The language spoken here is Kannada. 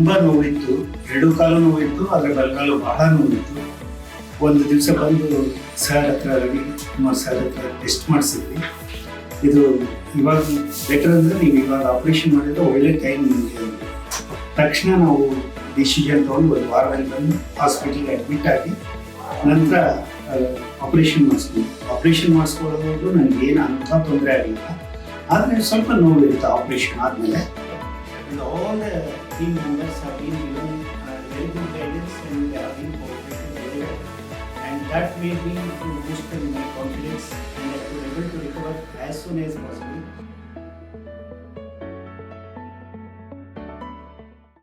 ತುಂಬ ನೋವಿತ್ತು, ಎರಡು ಕಾಲು ನೋವಿತ್ತು, ಆದರೆ ಬಲಗಾಲು ಬಹಳ ನೋವಿತ್ತು. ಒಂದು ದಿವಸ ಬಂದು ಸರ್ ಹತ್ರ ರವಿಕುಮಾರ್ ಸರ್ ಹತ್ರ ಟೆಸ್ಟ್ ಮಾಡಿಸಿದ್ವಿ. ಇದು ಇವಾಗ ಬೆಟರ್ ಅಂದರೆ ನೀವು ಇವಾಗ ಆಪ್ರೇಷನ್ ಮಾಡಿದ್ರೆ ಒಳ್ಳೆ ಟೈಮ್ ನಿಮಗೆ. ತಕ್ಷಣ ನಾವು ಡಿಸಿಷನ್ ತೊಗೊಂಡು ಒಂದು ವಾರದಲ್ಲಿ ಬಂದು ಹಾಸ್ಪಿಟಲ್ಗೆ ಅಡ್ಮಿಟ್ ಆಗಿ ನಂತರ ಆಪ್ರೇಷನ್ ಮಾಡಿಸ್ತೀವಿ. ಆಪ್ರೇಷನ್ ಮಾಡಿಸ್ಕೊಳ್ಳೋದು ನನಗೆ ಏನು ಅಂಥ ತೊಂದರೆ ಆಗಲಿಲ್ಲ, ಆದರೆ ಸ್ವಲ್ಪ ನೋವಿರುತ್ತೆ ಆಪ್ರೇಷನ್ ಆದಮೇಲೆ. All the team members have been given very good guidance and they have been cooperating very well, and that made me to boost my confidence and I was able to recover as soon as possible.